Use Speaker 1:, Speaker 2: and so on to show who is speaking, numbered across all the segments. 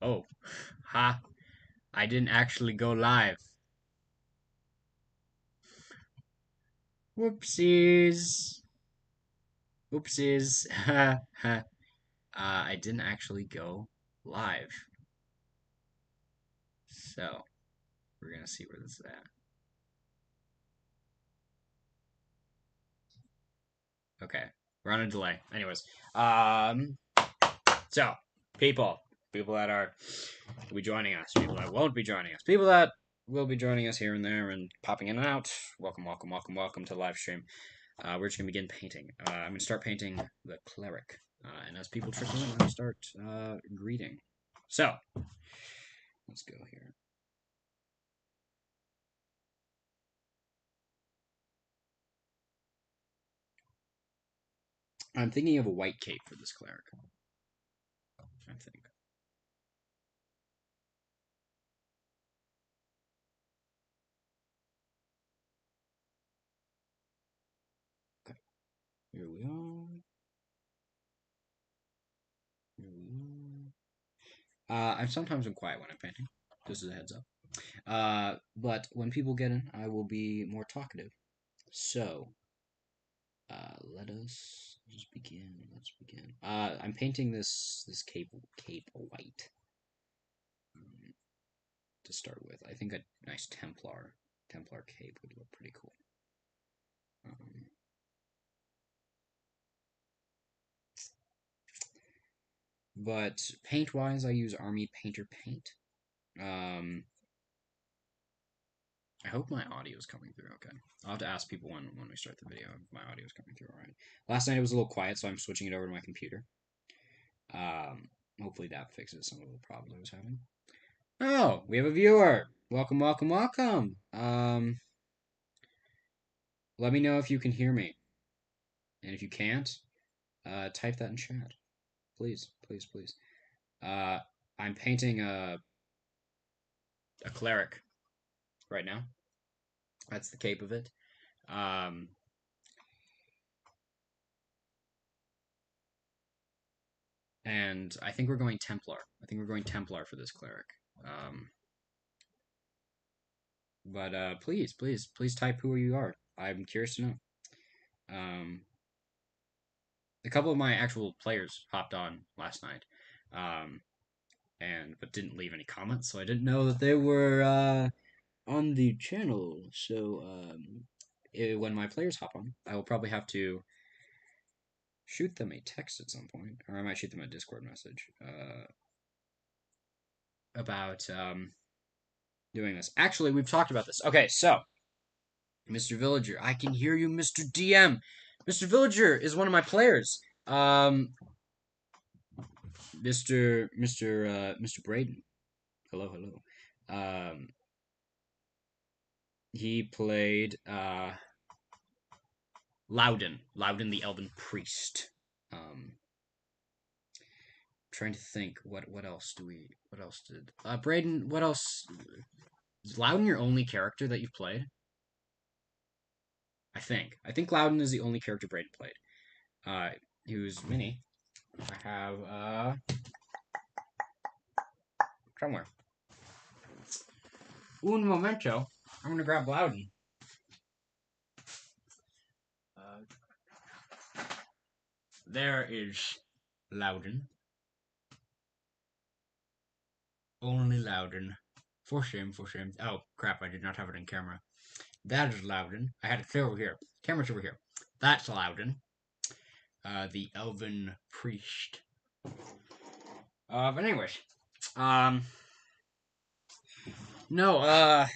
Speaker 1: Oh, ha. I didn't actually go live. Whoopsies. Oopsies. I didn't actually go live. So, we're gonna see where this is at. Okay. We're on a delay. Anyways. So, people. People that are will be joining us. People that won't be joining us. People that will be joining us here and there and popping in and out. Welcome, welcome, welcome, welcome to the live stream. We're just gonna begin painting. I'm gonna start painting the cleric, and as people trickle in, I'm gonna start greeting. So let's go here. I'm thinking of a white cape for this cleric. I think. Okay, here we are. Here we are. I'm sometimes quiet when I'm painting. Just as a heads up. But when people get in, I will be more talkative. So, let us just begin. Let's begin. I'm painting this cape white to start with. I think a nice Templar cape would look pretty cool. Um, but paint wise, I use Army Painter paint. I hope my audio is coming through okay. I'll have to ask people when we start the video if my audio is coming through all right. Last night it was a little quiet, so I'm switching it over to my computer. Um, Hopefully that fixes some of the problems I was having. Oh, we have a viewer. Welcome, welcome, welcome. Let me know if you can hear me, and if you can't, type that in chat, please, please, please. Uh, I'm painting a cleric right now. That's the cape of it. Um, and I think we're going Templar. I think we're going Templar for this cleric. Um, but please, please, please type who you are. I'm curious to know. Um, a couple of my actual players hopped on last night, um, but didn't leave any comments, so I didn't know that they were on the channel. So when my players hop on, I will probably have to shoot them a text at some point, or I might shoot them a Discord message about doing this. Actually, we've talked about this. Okay, so Mr. Villager, I can hear you, Mr. DM. Mr. Villager is one of my players. Mr. Braden. Hello, hello. He played Loudon the Elven Priest. Trying to think what else did Braden, what else, is Loudon your only character that you've played? I think Loudon is the only character Braden played. He was mini. I have somewhere un momento. I'm gonna grab Loudon. There is Loudon. Only Loudon. For shame, for shame. Oh crap! I did not have it in camera. That is Loudon. I had it clear over here. Camera's over here. That's Loudon. The Elven Priest. But anyways, um, no,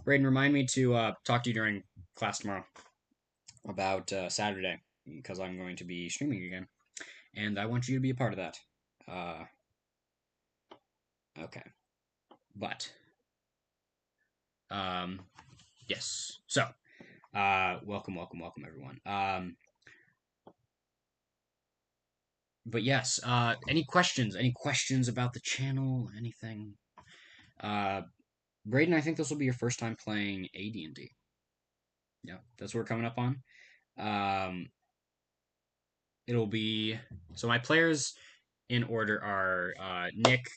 Speaker 1: Braden, remind me to talk to you during class tomorrow about Saturday because I'm going to be streaming again, and I want you to be a part of that. Uh, okay, but yes. So, welcome, welcome, welcome, everyone. But yes, any questions? Any questions about the channel? Anything? Braden, I think this will be your first time playing AD&D. Yeah, that's what we're coming up on. It'll be so my players in order are Nick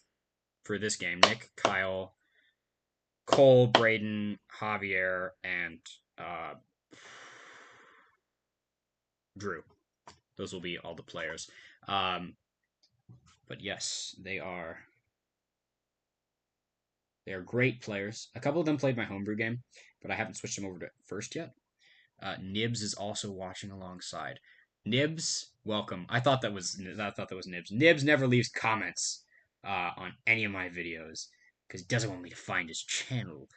Speaker 1: for this game, Nick, Kyle, Cole, Braden, Javier, and Drew. Those will be all the players. But yes, they are great players. A couple of them played my homebrew game, but I haven't switched them over to first yet. Nibs is also watching alongside. Nibs, welcome. I thought that was Nibs. Nibs never leaves comments on any of my videos because he doesn't want me to find his channel.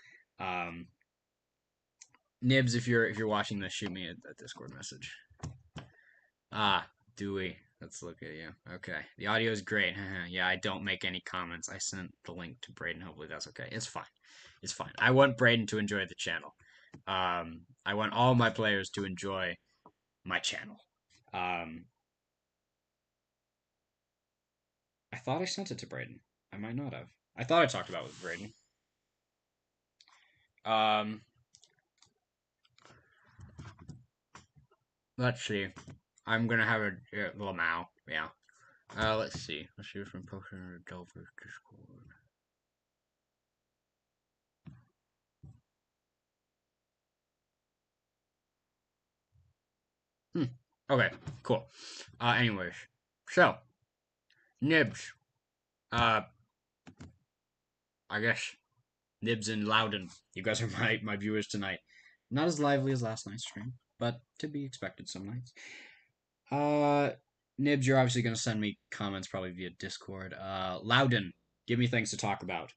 Speaker 1: Nibs, if you're watching this, shoot me a Discord message. Dewey, let's look at you. Okay, the audio is great. Yeah, I don't make any comments. I sent the link to Braden. Hopefully that's okay. It's fine. It's fine. I want Braden to enjoy the channel. I want all my players to enjoy my channel. I thought I sent it to Braden. I might not have. I thought I talked about it with Braden. Let's see. I'm gonna have a little Mao. Yeah. Let's see. Let's see if I'm posting in the Delver's Discord. Okay, cool. Anyways, so Nibs. I guess Nibs and Loudon. You guys are my viewers tonight. Not as lively as last night's stream, but to be expected some nights. Nibs, you're obviously gonna send me comments probably via Discord. Loudon, give me things to talk about.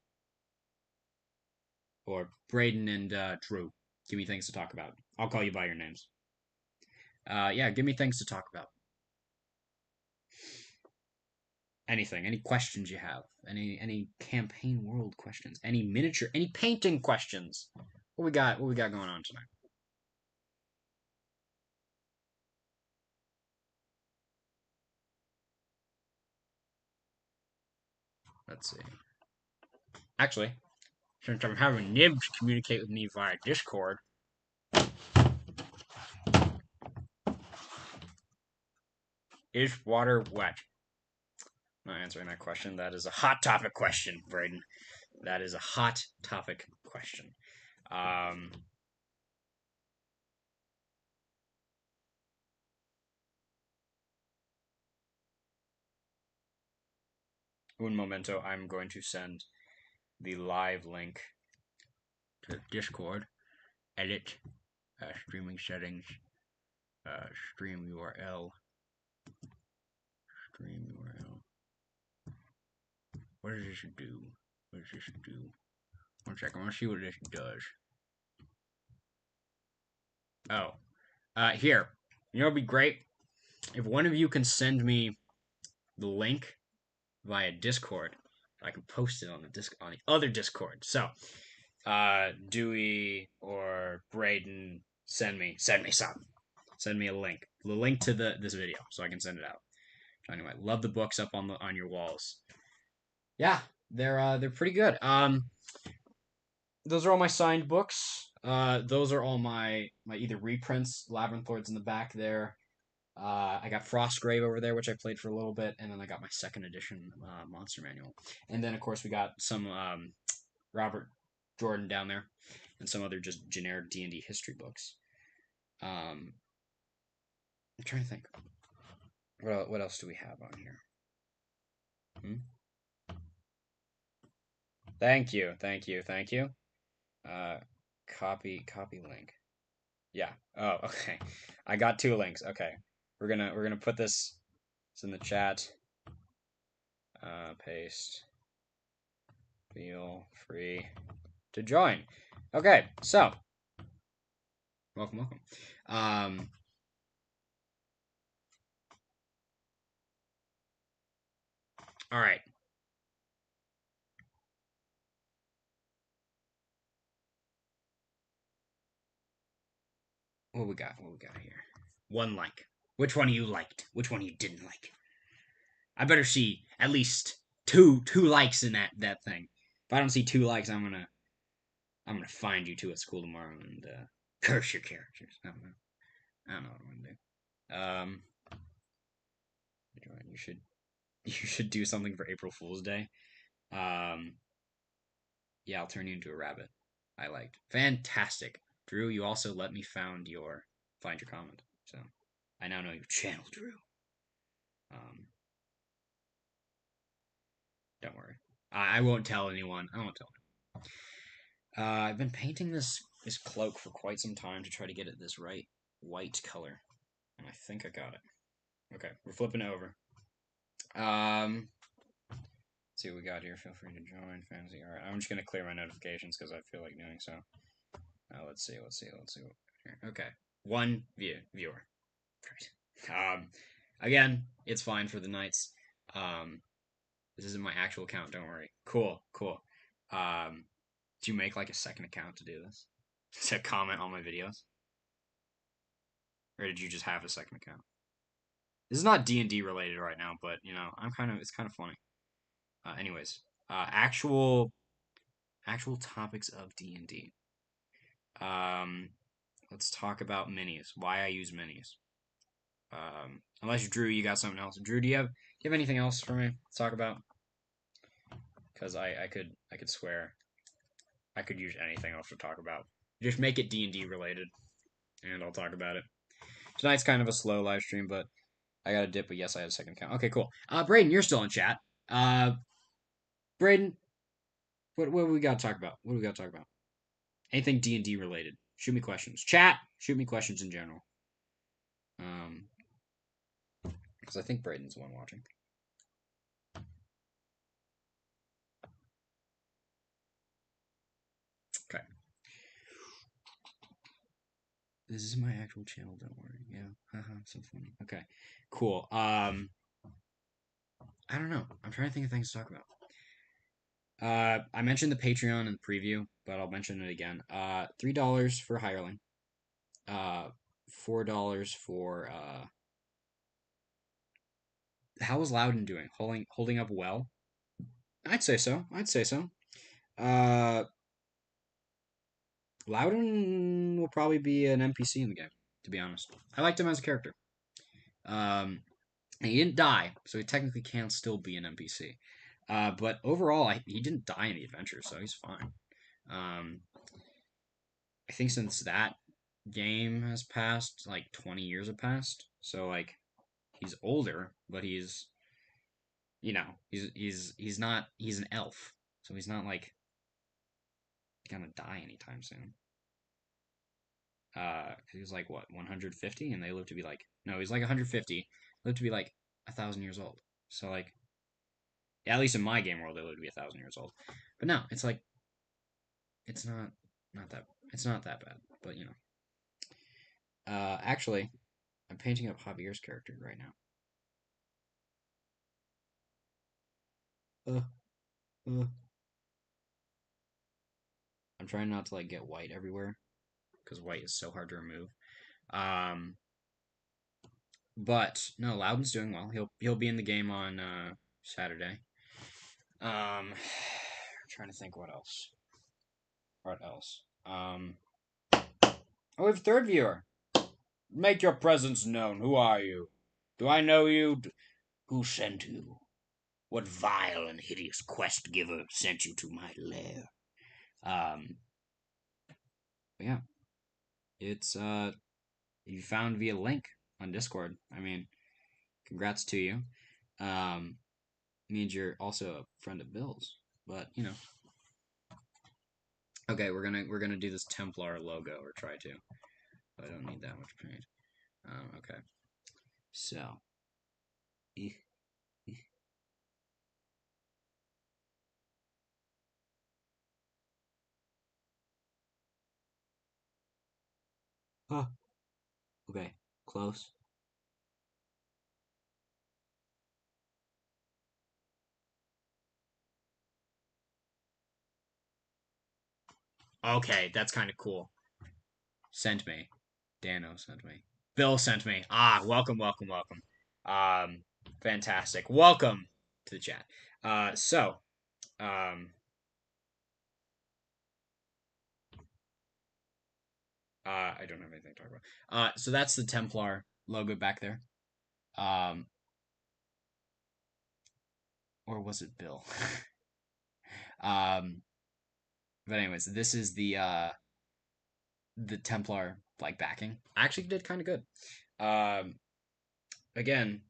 Speaker 1: Or Braden and Drew, give me things to talk about. I'll call you by your names. Yeah, give me things to talk about. Anything, any questions you have, any campaign world questions, any miniature, any painting questions. What we got going on tonight? Let's see. Actually, since I'm having Nibs communicate with me via Discord, is water wet? I'm not answering that question. That is a hot topic question, Braden. That is a hot topic question. Un momento, I'm going to send the live link to Discord. Edit, streaming settings, stream URL. Stream URL. What does this do? What does this do? One second, I want to see what this does. Oh. Here. You know what would be great? If one of you can send me the link via Discord, I can post it on the other Discord. So, Dewey or Braden, send me something. Send me a link. The link to this video so I can send it out. Anyway, love the books up on your walls. Yeah, they're pretty good. Those are all my signed books. Those are all my either reprints. Labyrinth Lord's in the back there. I got Frostgrave over there, which I played for a little bit, and then I got my second edition Monster Manual. And then, of course, we got some Robert Jordan down there, and some other just generic D&D history books. I'm trying to think. What else do we have on here? Thank you. Copy link. Yeah. Oh, okay. I got 2 links. Okay. We're gonna put this. It's in the chat. Paste. Feel free to join. Okay, so welcome. All right. What we got here? 1 like. Which one of you liked? Which one of you didn't like? I better see at least two likes in that thing. If I don't see 2 likes, I'm gonna find you 2 at school tomorrow and curse your characters. I don't know what I'm gonna do. You should You should do something for April Fool's Day. Um, yeah, I'll turn you into a rabbit. I liked. Fantastic. Drew, you also let me find your comment. So I now know your channel, Drew. Um, don't worry. I won't tell anyone. I won't tell anyone. I've been painting this cloak for quite some time to try to get it this right white color, and I think I got it. Okay, we're flipping it over. Let's see what we got here. Feel free to join fantasy art. I'm just gonna clear my notifications because I feel like doing so. Let's see. Okay, one viewer. Great. Again, it's fine for the nights. Um, this isn't my actual account. Don't worry. Cool. Um, do you make like a second account to do this? To comment on my videos, or did you just have a second account? This is not D&D related right now, but you know, it's kind of funny. Anyways, actual topics of D&D. Um, let's talk about minis. Why I use minis. Unless Drew, you got something else. Drew, do you have anything else for me to talk about? Because I could swear I could use anything else to talk about. Just make it D&D related, and I'll talk about it. Tonight's kind of a slow live stream, but I got a dip. But yes, I had a second count. Okay, cool. Braden, you're still in chat. Braden, what we got to talk about? What do we got to talk about? Anything D&D related? Shoot me questions. Chat. Shoot me questions in general. Because I think Braden's the one watching. Okay. This is my actual channel. Don't worry. Yeah. Haha. So funny. Okay. Cool. I don't know. I'm trying to think of things to talk about. I mentioned the Patreon in the preview, but I'll mention it again. $3 for Hireling. $4 for how is Loudon doing? Holding up well? I'd say so. Uh, Loudon will probably be an NPC in the game. To be honest, I liked him as a character. He didn't die, so he technically can still be an NPC. But overall, he didn't die in the adventure, so he's fine. I think since that game has passed, like 20 years have passed. So like he's older, but he's he's an elf, so he's not like gonna die anytime soon. He was like what 150, and they live to be like no, he's like 150, lived to be like 1,000 years old. So like, yeah, at least in my game world, they live to be 1,000 years old. But no, it's like it's not that bad. But you know, actually, I'm painting up Javier's character right now. Uh, uh. I'm trying not to like get white everywhere because white is so hard to remove. Um, but no, Loudon's doing well. He'll be in the game on Saturday. Trying to think what else. What else? Oh, we have a third viewer. Make your presence known. Who are you? Do I know you? Who sent you? What vile and hideous quest giver sent you to my lair? Yeah, it's you found via link on Discord. I mean, congrats to you. Means you're also a friend of Bill's, but you know. Okay, we're gonna do this Templar logo or try to. I don't need that much paint. Okay, so. Huh. Okay, close. Okay, that's kind of cool. Sent me. Dano sent me. Bill sent me. Welcome. Fantastic. Welcome to the chat. Um, I don't have anything to talk about. So that's the Templar logo back there. Um, or was it Bill? um, but anyways, this is the Templar like backing. I actually did kind of good. Um, again,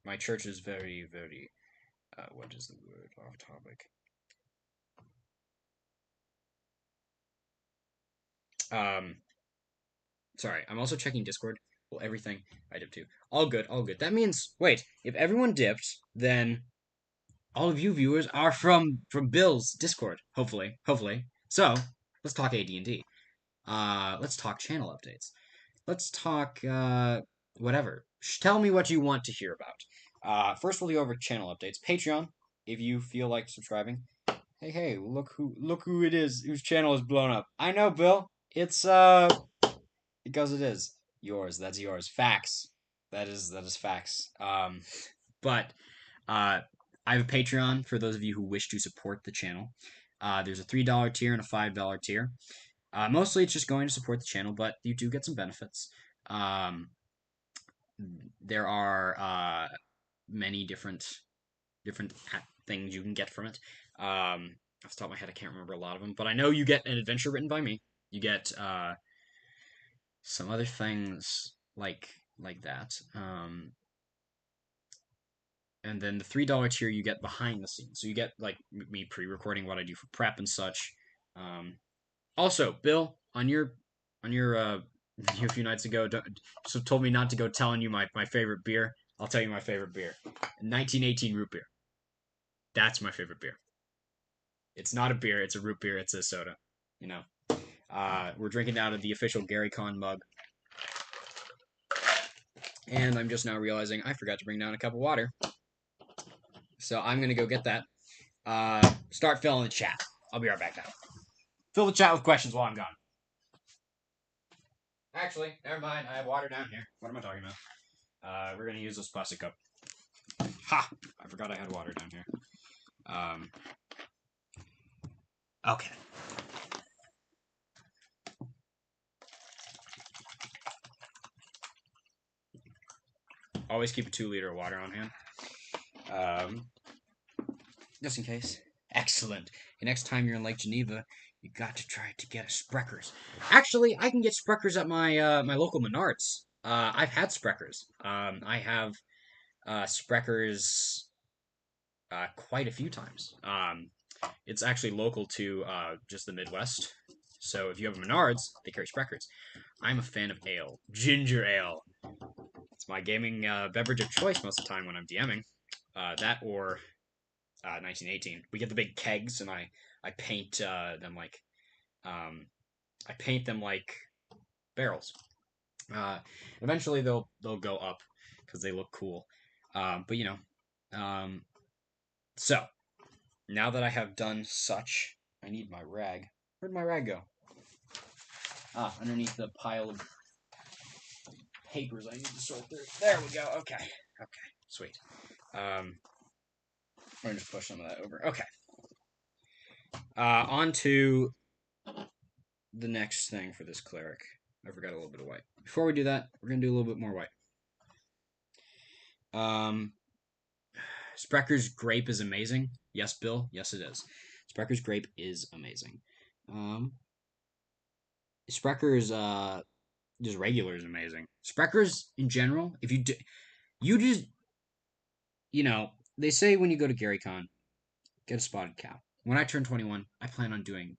Speaker 1: my church is very, very. What is the word? Off topic. Um, sorry, I'm also checking Discord. Well, everything I dipped too. All good, all good. That means wait, if everyone dipped, then all of you viewers are from Bill's Discord. Hopefully. So let's talk AD&D. Let's talk channel updates. Let's talk whatever. Tell me what you want to hear about. First, we'll go over channel updates. Patreon, if you feel like subscribing. Hey, look who it is whose channel is blown up. I know, Bill. It's because it is yours. That's yours. Facts. That is facts. But I have a Patreon for those of you who wish to support the channel. There's a $3 tier and a $5 tier. Mostly it's just going to support the channel, but you do get some benefits. Um, there are many different things you can get from it. Off the top of my head, I can't remember a lot of them, but I know you get an adventure written by me. You get some other things like that. And then the $3 tier you get behind the scenes, so you get like me pre-recording what I do for prep and such. Also, Bill, on your a few nights ago, so told me not to go telling you my favorite beer. I'll tell you my favorite beer, 1918 root beer. That's my favorite beer. It's not a beer; it's a root beer. It's a soda. You know, we're drinking out of the official Gary Con mug, and I'm just now realizing I forgot to bring down a cup of water. So I'm gonna go get that. Start filling the chat. I'll be right back now. Fill the chat with questions while I'm gone. Actually, never mind. I have water down here. What am I talking about? We're gonna use this plastic cup. Ha! I forgot I had water down here. Okay. Always keep a 2 liter of water on hand. Just in case. Excellent. The next time you're in Lake Geneva, you got to try to get a Spreckers. Actually, I can get Spreckers at my local Menards. I've had Spreckers. I have Spreckers quite a few times. It's actually local to just the Midwest. So if you have Menards, they carry Spreckers. I'm a fan of ale, ginger ale. It's my gaming beverage of choice most of the time when I'm DMing. That or 1918. We get the big kegs, and I paint them like I paint them like barrels. Eventually they'll go up because they look cool. But you know, so now that I have done such, I need my rag. Where'd my rag go? Underneath the pile of papers I need to sort through. There we go. Okay. Sweet. I'm gonna just push some of that over. Okay. On to the next thing for this cleric. I forgot a little bit of white. Before we do that, we're gonna do a little bit more white. Sprecker's grape is amazing. Yes, Bill. Yes, it is. Sprecker's grape is amazing. Sprecker's just regular is amazing. Sprecker's in general, if you do, you just they say when you go to GaryCon, get a spotted cow. When I turn 21, I plan on doing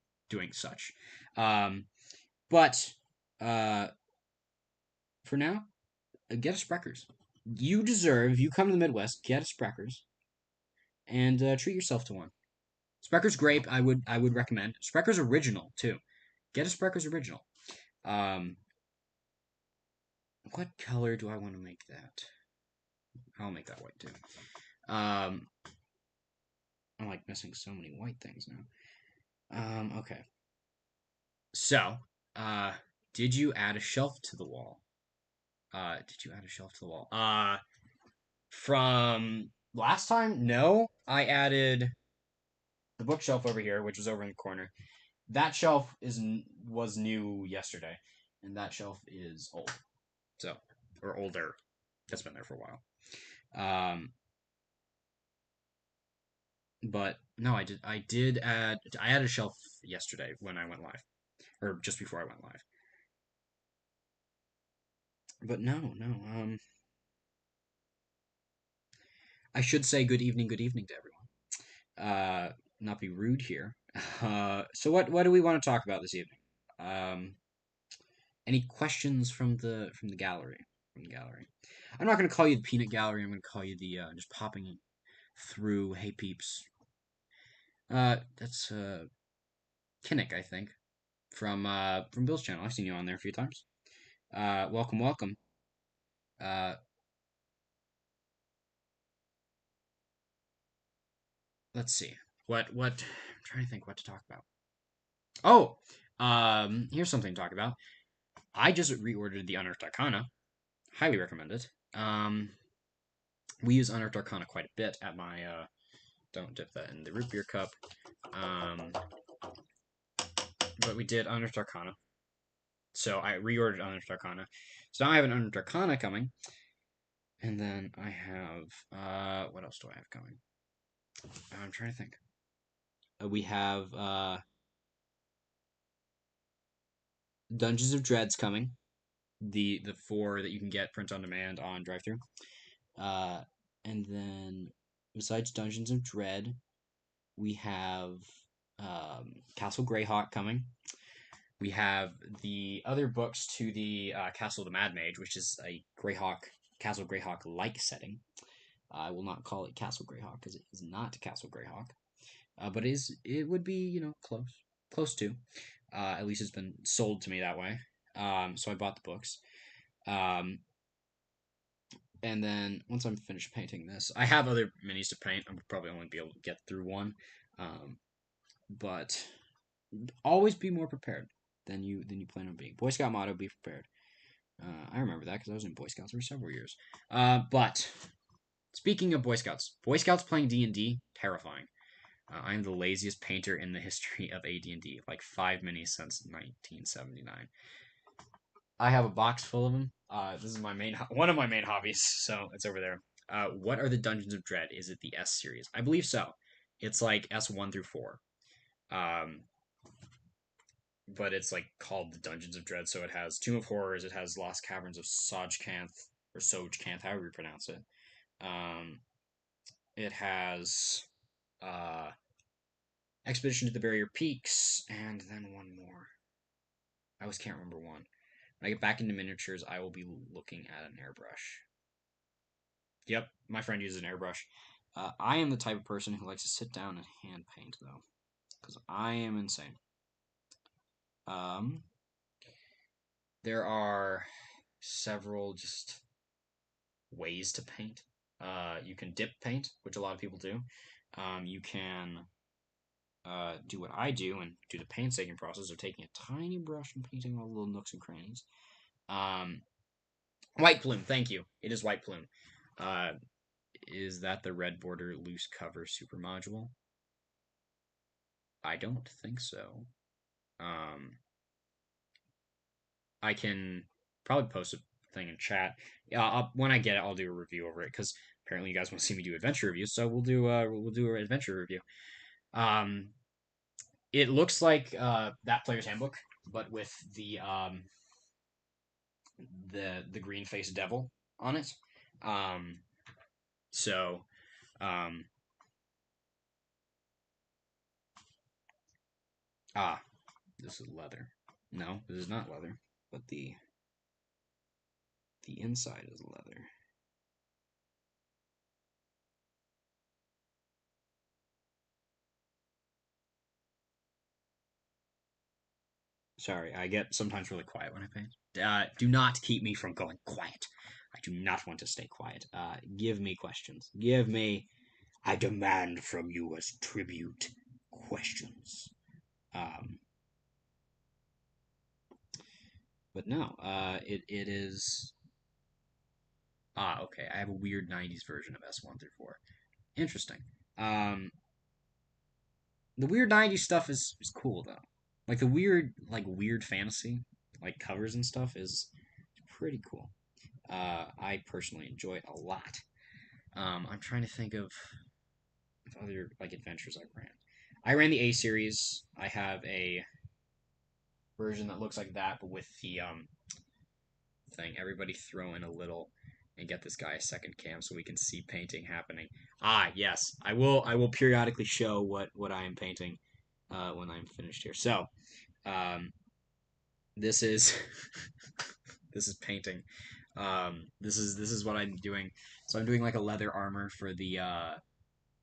Speaker 1: such. But for now, get a Spreckers. You deserve. If you come to the Midwest, get a Spreckers and treat yourself to one. Sprecker's grape, I would recommend. Sprecker's original too. Get a Sprecker's original. What color do I want to make that? I'll make that white too. I'm like missing so many white things now. Okay. So, did you add a shelf to the wall? Did you add a shelf to the wall? From last time, no. I added the bookshelf over here, which was over in the corner. That shelf was new yesterday, and that shelf is old. So, or older. That's been there for a while. But no, I did add I added a shelf yesterday when I went live, or just before I went live. But no. I should say good evening to everyone. Not be rude here. So what do we want to talk about this evening? Um, any questions from the gallery? From the gallery. I'm not going to call you the peanut gallery. I'm going to call you the just popping through. Hey peeps. That's Kinnick, I think, from Bill's channel. I've seen you on there a few times. Welcome, welcome. Uh, let's see. What I'm trying to think what to talk about. Oh, here's something to talk about. I just reordered the Unearthed Arcana. Highly recommend it. We use Unearthed Arcana quite a bit at my don't dip that in the root beer cup. Um, but we did Unearthed Arcana. So I reordered Unearthed Arcana. So now I have an Unearthed Arcana coming. And then I have what else do I have coming? I'm trying to think. We have Dungeons of Dreads coming. The four that you can get print on demand on drive-through. Uh, and then besides Dungeons of Dread, we have Castle Greyhawk coming. We have the other books to the Castle of the Mad Mage, which is a Castle Greyhawk like setting. I will not call it Castle Greyhawk because it is not Castle Greyhawk, but it would be close to. At least it's been sold to me that way. So I bought the books. Um, and then once I'm finished painting this, I have other minis to paint. I'm probably only be able to get through one, but always be more prepared than you plan on being. Boy Scout motto: be prepared. I remember that because I was in Boy Scouts for several years. But speaking of Boy Scouts playing D&D, terrifying. I am the laziest painter in the history of AD&D, like 5 minis since 1979. I have a box full of them. This is one of my main hobbies, so it's over there. What are the Dungeons of Dread? Is it the S series? I believe so. It's like S1 through 4. Um, but it's like called the Dungeons of Dread, so it has Tomb of Horrors, it has Lost Caverns of Sojcanth, or Sojcanth, however you pronounce it. Um, it has uh, Expedition to the Barrier Peaks, and then one more. I always can't remember one. When I get back into miniatures, I will be looking at an airbrush. Yep, my friend uses an airbrush. I am the type of person who likes to sit down and hand paint, though, because I am insane. Um, there are several just ways to paint. You can dip paint, which a lot of people do. You can do what I do and do the painstaking process of taking a tiny brush and painting all the little nooks and crannies. Um, White Plume, thank you. It is White Plume. Uh, is that the red border loose cover super module? I don't think so. Um, I can probably post a thing in chat. Yeah, when I get it, I'll do a review over it because apparently you guys want to see me do adventure reviews, so we'll do an adventure review. Um, it looks like that player's handbook, but with the green faced devil on it. Um, so um, ah, this is leather. No, this is not leather, but the inside is leather. Sorry, I get sometimes really quiet when I paint. Do not keep me from going quiet. I do not want to stay quiet. Give me questions. Give me. I demand from you as tribute questions. Um, but no, it is. Okay. I have a weird '90s version of S1 through 4. Interesting. Um, the weird '90s stuff is cool though. Like the weird fantasy, like covers and stuff is pretty cool. I personally enjoy it a lot. I'm trying to think of other like adventures I ran. I ran the A series. I have a version that looks like that, but with the thing. Everybody throw in a little and get this guy a second cam so we can see painting happening. Ah, yes, I will. I will periodically show what I am painting when I'm finished here. So, um, this is this is painting. This is what I'm doing. So I'm doing like a leather armor for the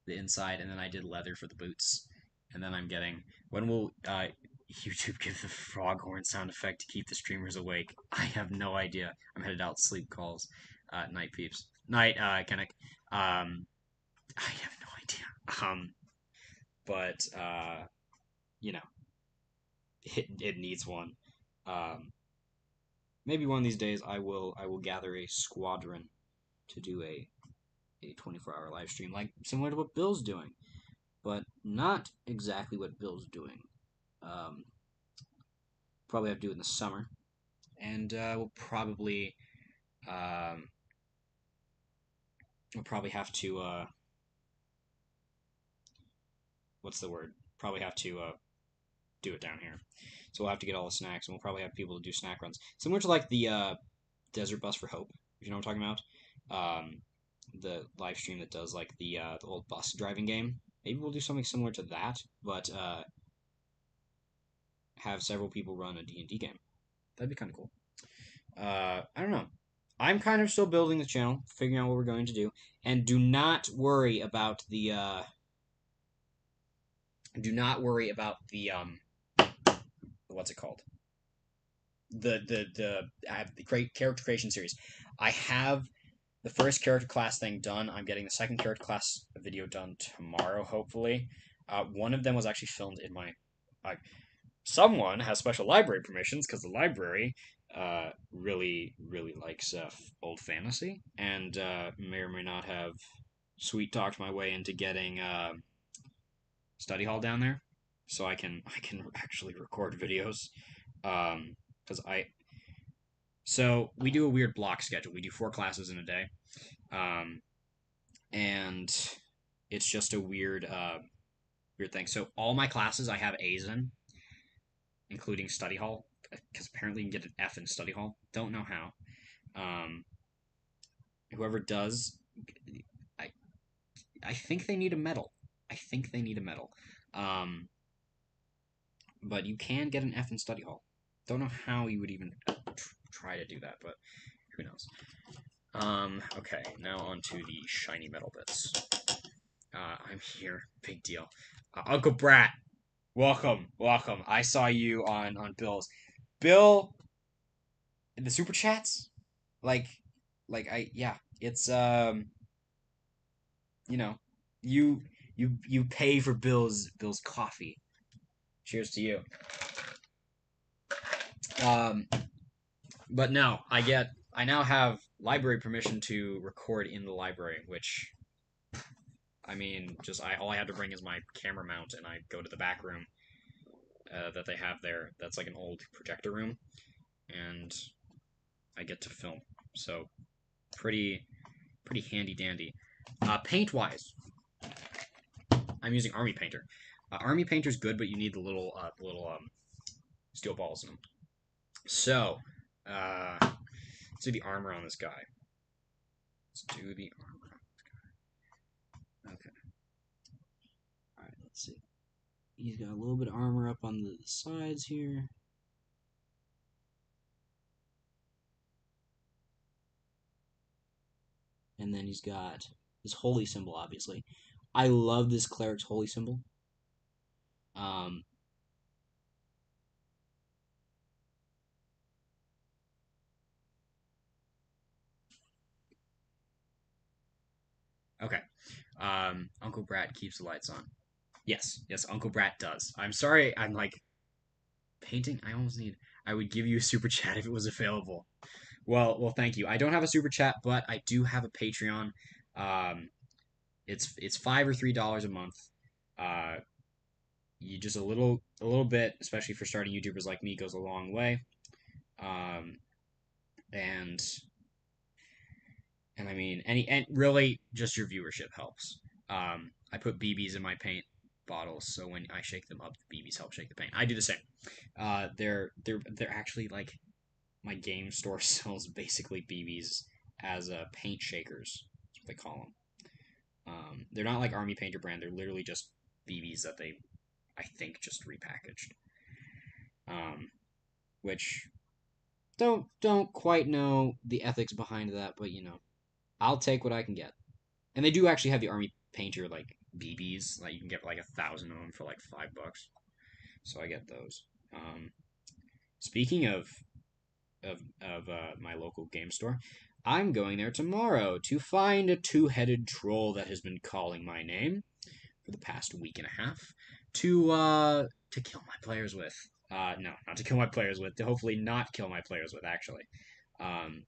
Speaker 1: inside, and then I did leather for the boots, and then I'm getting when will YouTube give the foghorn sound effect to keep the streamers awake? I have no idea. I'm headed out sleep calls, night peeps, night Kennick. I have no idea. But you know, it needs one. Um, maybe one of these days I will gather a squadron to do a 24-hour live stream, like similar to what Bill's doing, but not exactly what Bill's doing. Um, probably have to do it in the summer, and um, we'll probably have to what's the word? Probably have to do it down here. So we'll have to get all the snacks, and we'll probably have people to do snack runs, similar to like the Desert Bus for Hope. If you know what I'm talking about, the live stream that does like the old bus driving game. Maybe we'll do something similar to that, but have several people run a D&D game. That'd be kind of cool. I don't know. I'm kind of still building the channel, figuring out what we're going to do, and do not worry about the what's it called? I have the great character creation series. I have the first character class thing done. I'm getting the second character class video done tomorrow, hopefully. One of them was actually filmed in my. Someone has special library permissions because the library really likes old fantasy, and may or may not have sweet talked my way into getting study hall down there, so I can actually record videos. Because so we do a weird block schedule. We do 4 classes in a day, um, and it's just a weird thing. So all my classes I have A's in, including study hall, because apparently you can get an F in study hall. Don't know how. Um, whoever does, I I think they need a medal. I think they need a medal. Um, but you can get an F in study hall. Don't know how you would even try to do that, but who knows. Okay, now on to the shiny metal bits. I'm here. Big deal. Uncle Brat, welcome. I saw you on Bill's. Bill, in the super chats, like, yeah, it's you know, you you pay for Bill's coffee. Cheers to you. Um, but no, I now have library permission to record in the library, which I mean, just all I had to bring is my camera mount, and I go to the back room that they have there. That's like an old projector room, and I get to film. So pretty handy dandy. Paint wise, I'm using Army Painter. Army Painter's good, but you need the little steel balls in them. So let's do the armor on this guy. Okay. All right. Let's see. He's got a little bit of armor up on the sides here. And then he's got this holy symbol, obviously. I love this cleric's holy symbol. Um, okay. Uncle Brat keeps the lights on. Yes, Uncle Brat does. I'm sorry, I'm like painting. I would give you a super chat if it was available. Well, thank you. I don't have a super chat, but I do have a Patreon. Um, it's $5 or $3 a month. Uh, you just a little bit, especially for starting YouTubers like me, goes a long way. Um, and I mean, and really just your viewership helps. I put BBs in my paint bottles, so when I shake them up, the BBs help shake the paint. I do the same. They're actually like my game store sells basically BBs as paint shakers. That's what they call them. They're not like Army Painter brand. They're literally just BBs that they, I think, just repackaged. Um, which don't quite know the ethics behind that, but I'll take what I can get. And they do actually have the Army Painter like BBs. Like you can get like 1,000 of them for like $5. So I get those. Speaking of my local game store, I'm going there tomorrow to find a two-headed troll that has been calling my name for the past week and a half to kill my players with. No, not to kill my players with. To hopefully not kill my players with, actually. Um,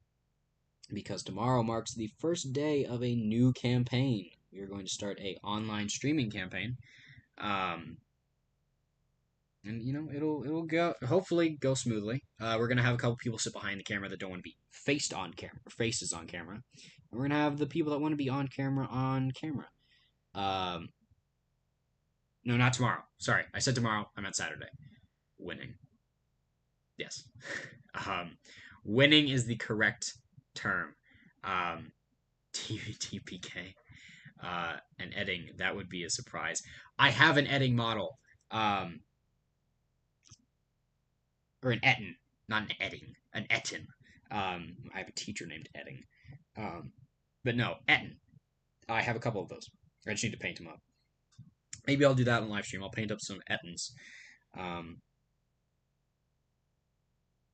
Speaker 1: because tomorrow marks the first day of a new campaign. We are going to start a online streaming campaign. And it'll go hopefully go smoothly. We're gonna have a couple people sit behind the camera that don't want to be faced on camera, faces on camera. And we're gonna have the people that want to be on camera on camera. Um, no, not tomorrow. Sorry, I said tomorrow. I meant Saturday. Winning. Yes. um, winning is the correct term. Um, TPK. And Edding, that would be a surprise. I have an Edding model. Or an Etten, not an Edding, an Etten. I have a teacher named Edding. But no, Etten. I have a couple of those. I just need to paint them up. Maybe I'll do that on live stream. I'll paint up some Ettens.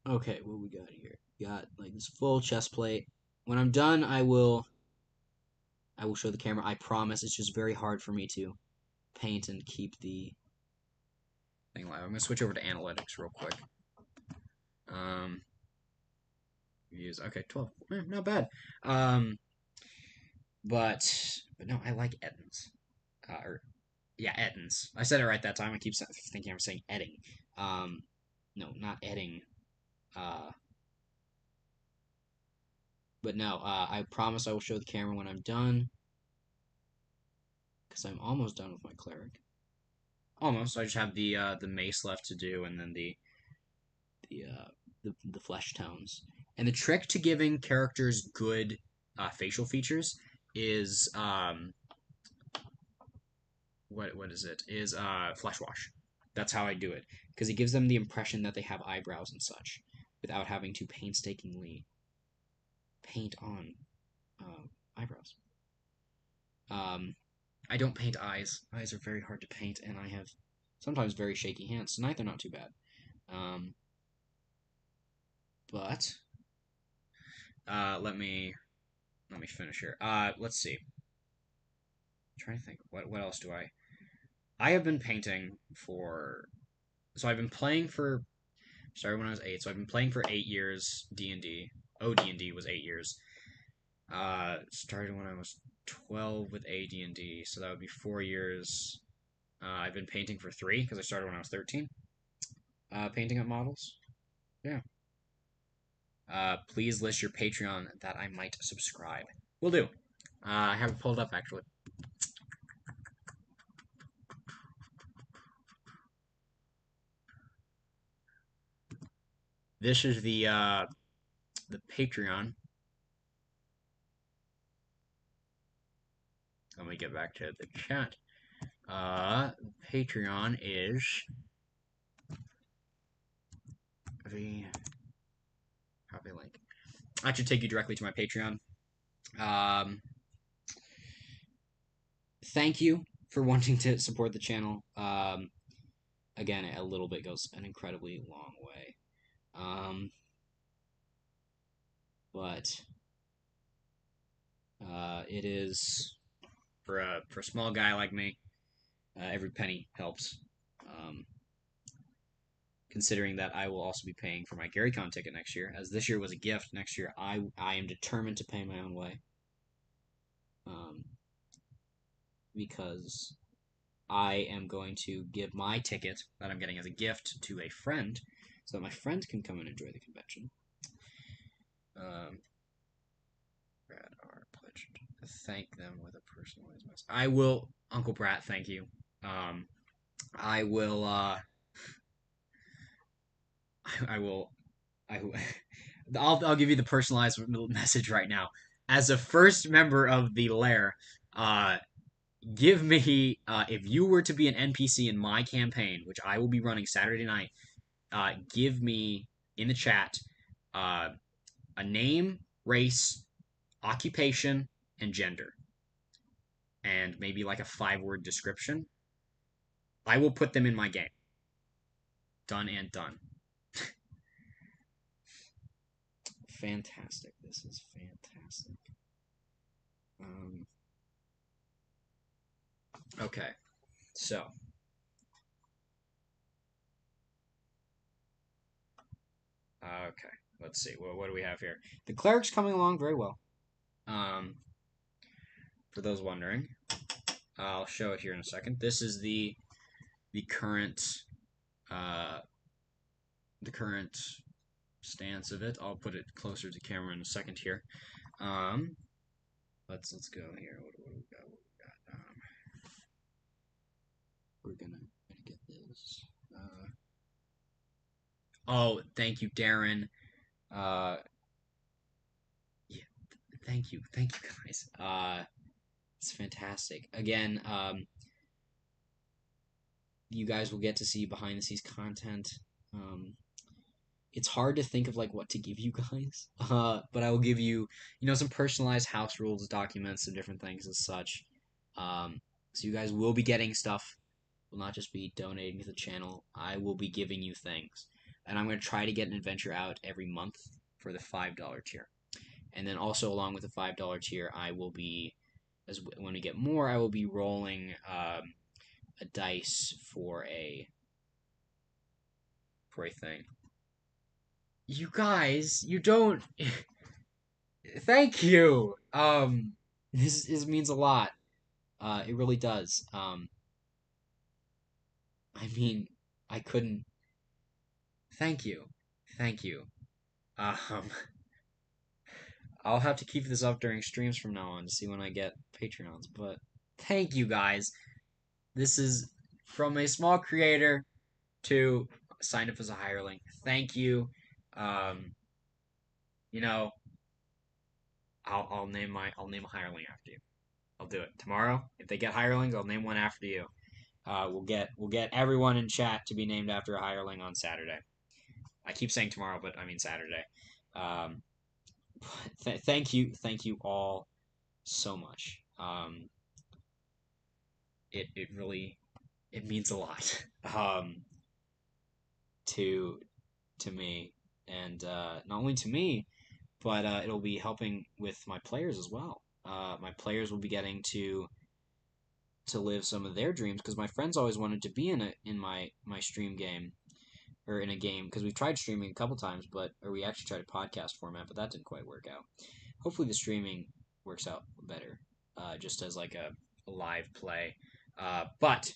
Speaker 1: Okay, what we got here? We got like this full chest plate. When I'm done, I will show the camera. I promise. It's just very hard for me to paint and keep the thing live. I'm gonna switch over to analytics real quick. Views. Okay, 12. Not bad. But no, I like Ettens. Ettens. I said it right that time. I keep thinking I'm saying Edding. No, not Edding. But no, I promise I will show the camera when I'm done. Because I'm almost done with my cleric. Almost. I just have the mace left to do, and then the flesh tones. And the trick to giving characters good facial features is what is it? Is flesh wash. That's how I do it because it gives them the impression that they have eyebrows and such, without having to painstakingly paint on eyebrows. I don't paint eyes. Eyes are very hard to paint, and I have sometimes very shaky hands. Tonight they're not too bad. But let me finish here. Let's see. I'm trying to think. What else do I have been painting for. So I've been playing for. Started when I was 8. So I've been playing for 8 years. D&D. OD&D was 8 years. Started when I was 12 with AD&D, so that would be 4 years. I've been painting for 3 because I started when I was 13. Painting up models. Yeah. Please list your Patreon that I might subscribe. Will do. I have it pulled up actually. This is the Patreon. Let me get back to the chat. Patreon is the copy link. I should take you directly to my Patreon. Thank you for wanting to support the channel. Again, a little bit goes an incredibly long way. But it is for a small guy like me. Every penny helps. Considering that I will also be paying for my GaryCon ticket next year, as this year was a gift. Next year, I am determined to pay my own way. Because I am going to give my ticket that I'm getting as a gift to a friend, so that my friend can come and enjoy the convention. Brad R. pledged. thank them with a personalized message. I will, Uncle Brat. Thank you. I will. I will. I. I'll give you the personalized message right now. As a first member of the lair, uh, give me if you were to be an NPC in my campaign, which I will be running Saturday night. Give me in the chat uh, a name, race, occupation, and gender, and maybe like a 5-word description. I will put them in my game. Done and done. Fantastic. This is fantastic. Okay, so okay, let's see. Well, what do we have here? The cleric's coming along very well. Um, for those wondering, I'll show it here in a second. This is the current uh, the current stance of it. I'll put it closer to camera in a second here. Um, let's go here. What do we got? What do we got? We're gonna get this. Oh, thank you, Darren. Uh, yeah, thank you, guys. It's fantastic. Again, you guys will get to see behind the scenes content. It's hard to think of like what to give you guys, but I will give you, some personalized house rules, documents, and different things as such. So you guys will be getting stuff. Will not just be donating to the channel. I will be giving you things, and I'm going to try to get an adventure out every month for the $5 tier, and then also along with the $5 tier, I will be, as when we get more, I will be rolling a dice for a thing. You guys, you don't. Thank you. This means a lot. It really does. I mean, I couldn't. Thank you, thank you. Um, I'll have to keep this up during streams from now on to see when I get Patreons. But thank you guys. This is from a small creator to sign up as a hireling. Thank you. Um, you know, I'll name a hireling after you. I'll do it tomorrow. If they get hirelings, I'll name one after you. We'll get everyone in chat to be named after a hireling on Saturday. I keep saying tomorrow, but I mean Saturday. Um, thank you all so much. It really it means a lot to me, and not only to me, but it'll be helping with my players as well. My players will be getting to live some of their dreams because my friends always wanted to be in my stream game or in a game because we've tried streaming a couple times, or we actually tried a podcast format, but that didn't quite work out. Hopefully, the streaming works out better, just as like a live play. But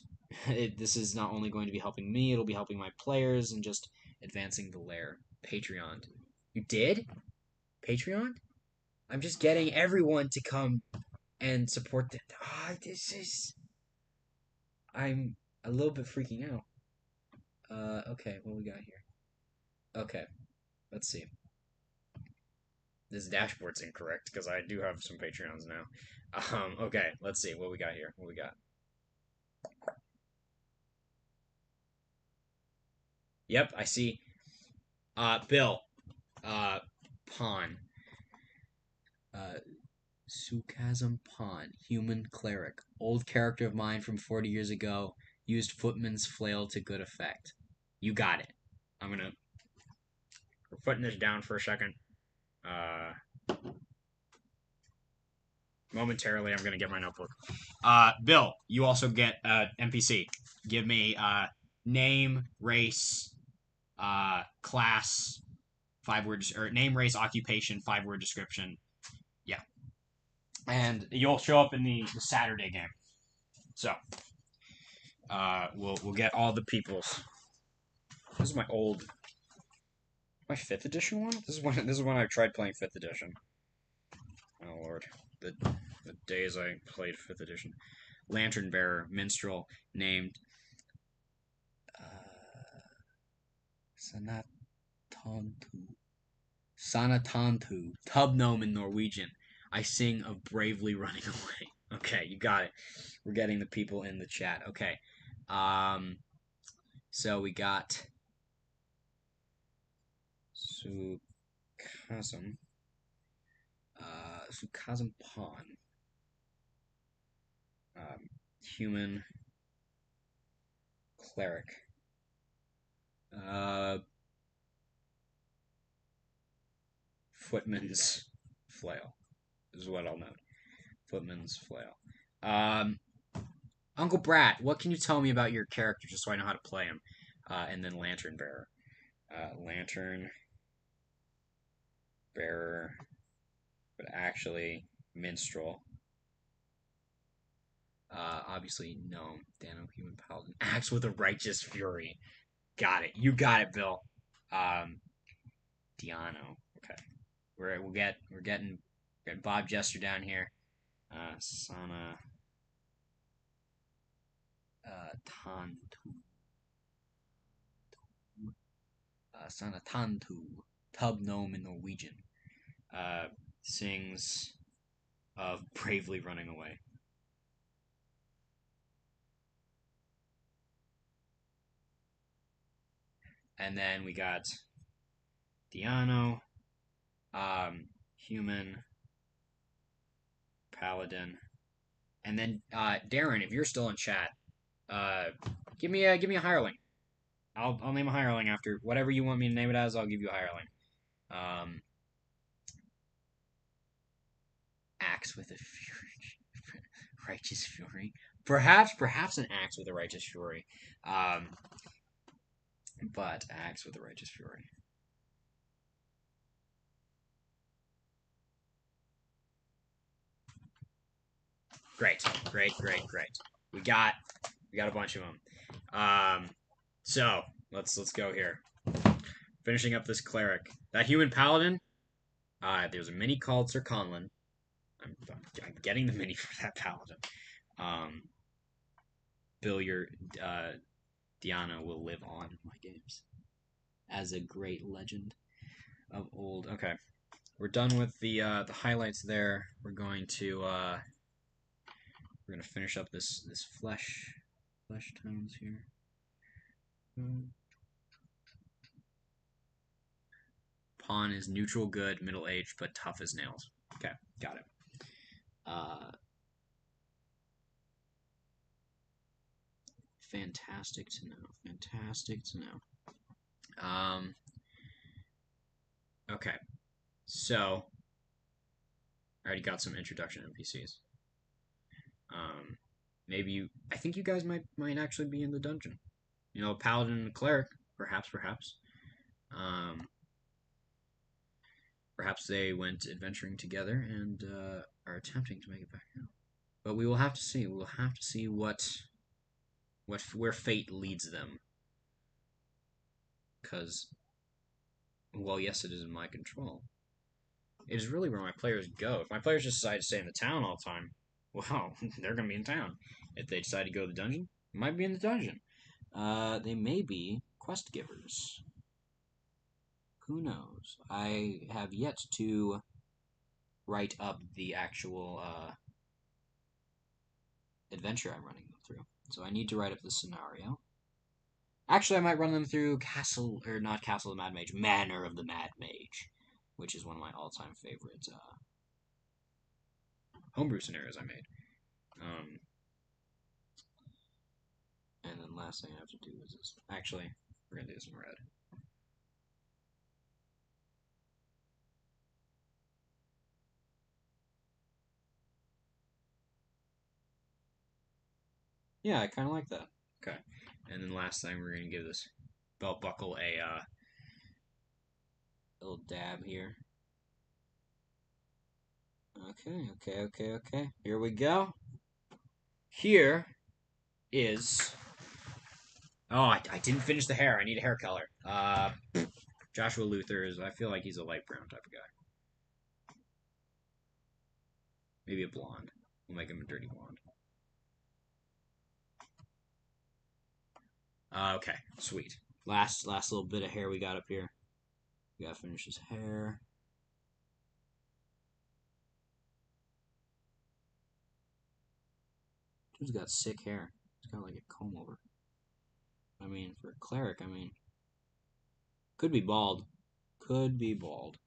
Speaker 1: this is not only going to be helping me; it'll be helping my players and just advancing the lair. Patreon, you did Patreon? I'm just getting everyone to come and support the. This is. I'm a little bit freaking out. Okay, what we got here? Okay, let's see. This dashboard's incorrect because I do have some Patreons now. Okay, let's see what we got here. What we got? Yep, I see. Bill. Pawn. Sukazam Pawn. Human cleric. Old character of mine from 40 years ago. Used footman's flail to good effect. You got it. We're putting this down for a second. Momentarily, I'm gonna get my notebook. Bill, you also get NPC. Give me name, race, class, 5 words, or name, race, occupation, 5-word description. Yeah, and you'll show up in the Saturday game. So, we'll get all the peoples. This is my 5th edition one. This is when I tried playing 5th edition. Oh lord, the days I played 5th edition. Lantern Bearer, Minstrel, named Sanatantu. Sanatantu. Tub gnome in Norwegian. I sing of bravely running away. Okay, you got it. We're getting the people in the chat. Okay. So we got Sukazum. Sukazum Pawn. Human cleric. Footman's flail is what I'll note. Footman's flail. Uncle Brat, what can you tell me about your character just so I know how to play him? And then Lantern Bearer. Lantern Bearer, but actually Minstrel. Obviously, no. Dano, Human Paladin. Axe with a Righteous Fury. Got it. You got it, Bill. Diano. Okay. We're getting Bob Jester down here. Sana Tantu. Sana Tantu. Tub gnome in Norwegian. Sings of bravely running away. And then we got Diano, Human, Paladin, and then Darren, if you're still in chat, give me a hireling. I'll name a hireling after whatever you want me to name it as. I'll give you a hireling. Axe with a fury, righteous fury. Perhaps an axe with a righteous fury. But axe with a righteous fury. Great. We got a bunch of them. So let's go here. Finishing up this cleric. That human paladin. There's a mini called Sir Conlon. I'm getting the mini for that paladin. Bill, your Diana will live on in my games as a great legend of old. Okay, we're done with the highlights there. We're going to finish up this flesh tones here. Pawn is neutral good, middle aged, but tough as nails. Okay, got it. Fantastic to know. Okay, so I already got some introduction NPCs. Maybe I think you guys might actually be in the dungeon. You know, paladin and cleric, perhaps. Perhaps they went adventuring together and are attempting to make it back out. But we will have to see. We'll have to see where fate leads them. Because, well, yes, it is in my control. It is really where my players go. If my players just decide to stay in the town all the time, well, they're going to be in town. If they decide to go to the dungeon, they might be in the dungeon. They may be quest givers. Who knows? I have yet to write up the actual adventure I'm running them through. So I need to write up the scenario. Actually, I might run them through not Castle of the Mad Mage, Manor of the Mad Mage, which is one of my all-time favorite homebrew scenarios I made. And then last thing I have to do is this. Actually, we're going to do this in red. Yeah, I kind of like that. Okay. And then last thing, we're going to give this belt buckle a little dab here. Okay. Here we go. Here is... Oh, I didn't finish the hair. I need a hair color. Joshua Luther is... I feel like he's a light brown type of guy. Maybe a blonde. We'll make him a dirty blonde. Okay, sweet. Last little bit of hair we got up here. We gotta finish his hair. Dude's got sick hair. It's got like a comb over. I mean, for a cleric, I mean, could be bald. Could be bald.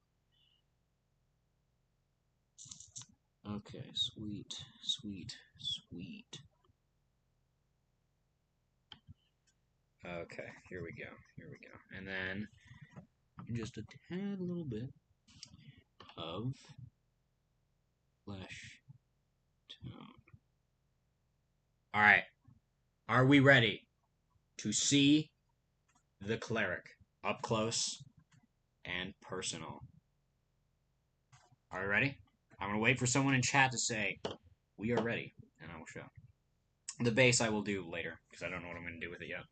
Speaker 1: Okay, sweet, sweet, sweet. Okay, here we go. Here we go. And then just a tad little bit of flesh tone. All right. Are we ready to see the cleric up close and personal? Are we ready? I'm going to wait for someone in chat to say, we are ready, and I will show. The base I will do later, because I don't know what I'm going to do with it yet.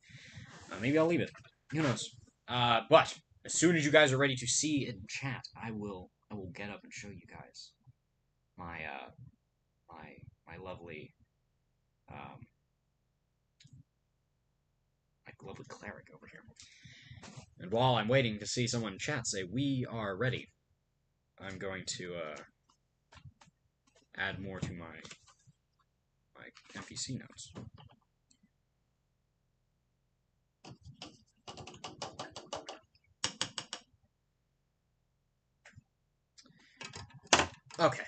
Speaker 1: Maybe I'll leave it. Who knows? But as soon as you guys are ready to see in chat, I will get up and show you guys my my lovely lovely cleric over here. And while I'm waiting to see someone in chat say we are ready, I'm going to add more to my NPC notes. Okay.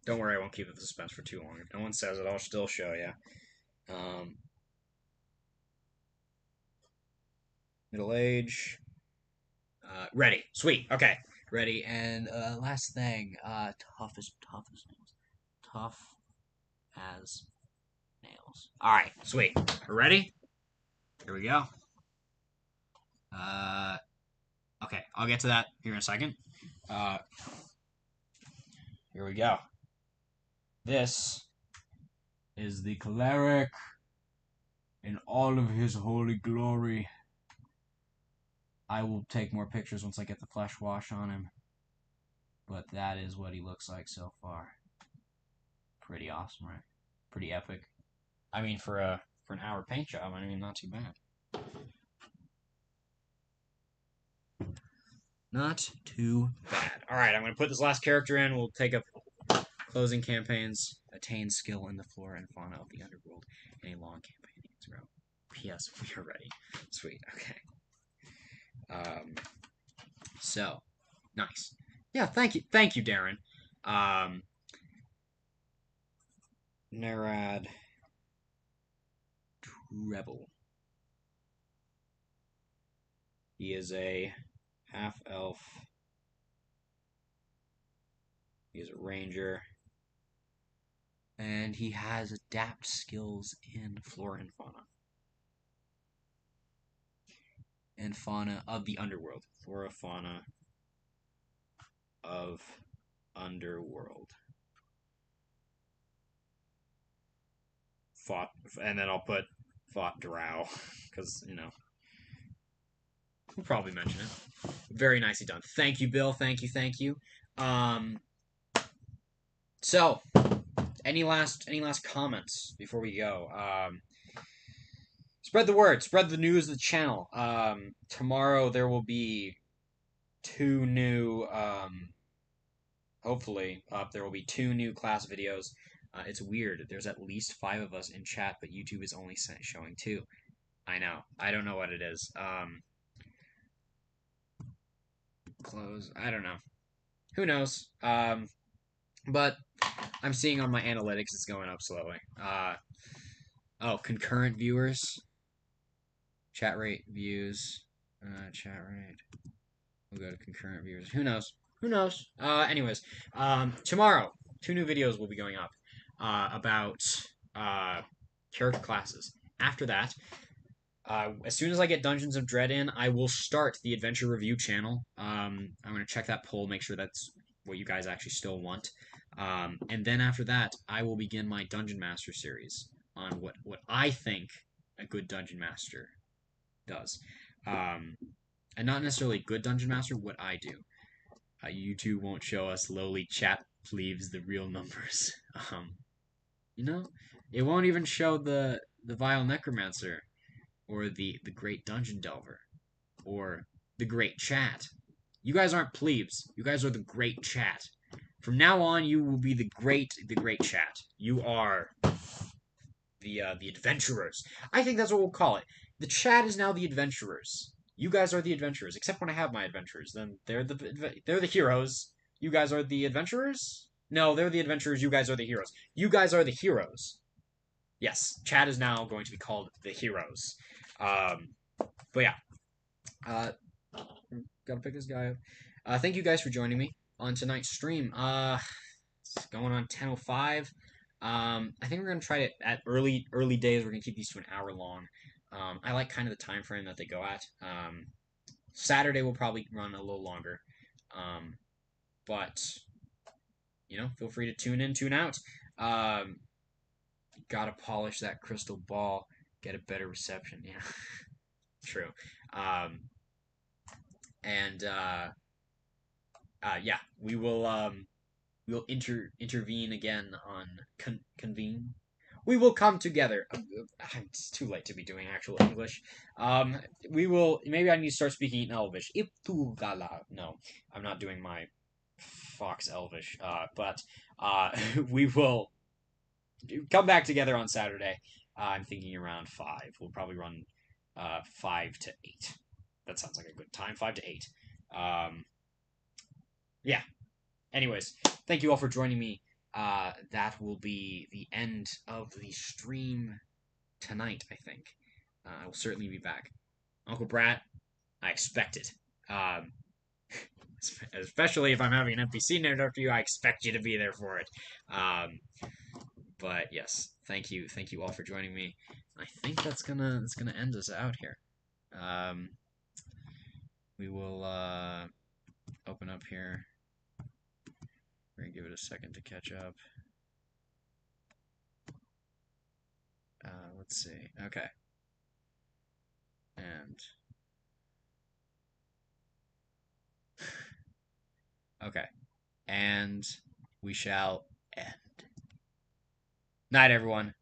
Speaker 1: Don't worry, I won't keep it suspense for too long. If no one says it, I'll still show you. Middle age. Ready. Sweet. Okay. Ready. And last thing. Tough as nails. Tough as nails. Alright. Sweet. We're ready? Here we go. Okay. I'll get to that here in a second. Here we go. This is the cleric in all of his holy glory. I will take more pictures once I get the flesh wash on him. But that is what he looks like so far. Pretty awesome, right? Pretty epic. I mean, for an hour paint job, I mean, not too bad. Not too bad. Alright, I'm going to put this last character in. We'll take up closing campaigns. Attain skill in the flora and fauna of the underworld in a long campaign throughout. P.S. We are ready. Sweet. Okay. So, nice. Yeah, thank you, Darren. Nerad Treble. He is a half-elf. He is a ranger. And he has adapt skills in flora and fauna. And fauna of the underworld. Flora, fauna of underworld. Fought, and then I'll put fought drow, because, you know, we'll probably mention it. Very nicely done. Thank you, Bill. Thank you. So, any last comments before we go? Spread the word. Spread the news of the channel. Tomorrow there will be 2 new, hopefully, there will be 2 new class videos. It's weird. There's at least 5 of us in chat, but YouTube is only showing 2. I know. I don't know what it is. Close. I don't know. Who knows? But I'm seeing on my analytics it's going up slowly. Oh, concurrent viewers. Chat rate, views. Chat rate. We'll go to concurrent viewers. Who knows? Anyways, tomorrow, 2 new videos will be going up about character classes. After that, as soon as I get Dungeons of Dread in, I will start the Adventure Review channel. I'm going to check that poll, make sure that's what you guys actually still want. And then after that, I will begin my Dungeon Master series on what I think a good Dungeon Master does. And not necessarily good Dungeon Master, what I do. YouTube won't show us lowly chat plebes the real numbers. You know, it won't even show the vile necromancer or the great dungeon delver or the great chat. You guys aren't plebes. You guys are the great chat. From now on, you will be the great chat. You are the adventurers. I think that's what we'll call it. The chat is now the adventurers. You guys are the adventurers. Except when I have my adventurers, then they're the heroes. You guys are the adventurers. No, they're the adventurers. You guys are the heroes. You guys are the heroes. Yes, chat is now going to be called the heroes. Um, but yeah, uh, gotta pick this guy up. Thank you guys for joining me on tonight's stream. It's going on 10:05. I think we're gonna try to at early days. We're gonna keep these to an hour long. I like kind of the time frame that they go at. Saturday will probably run a little longer. Um, but feel free to tune in, tune out. Um, gotta polish that crystal ball, get a better reception. Yeah, true. Um, and yeah, we'll intervene again on convene. We will come together. It's too late to be doing actual English. We will. Maybe I need to start speaking in Elvish. Iptugala. No, I'm not doing my Fox Elvish. But we will come back together on Saturday. I'm thinking around 5. We'll probably run 5 to 8. That sounds like a good time. 5 to 8. Yeah. Anyways, thank you all for joining me. That will be the end of the stream tonight, I think. I will certainly be back. Uncle Brat, I expect it. Especially if I'm having an NPC named after you, I expect you to be there for it. But yes, thank you all for joining me. I think that's gonna end us out here. We will open up here. We're gonna give it a second to catch up. Let's see. Okay. And okay. And we shall end. Night, everyone.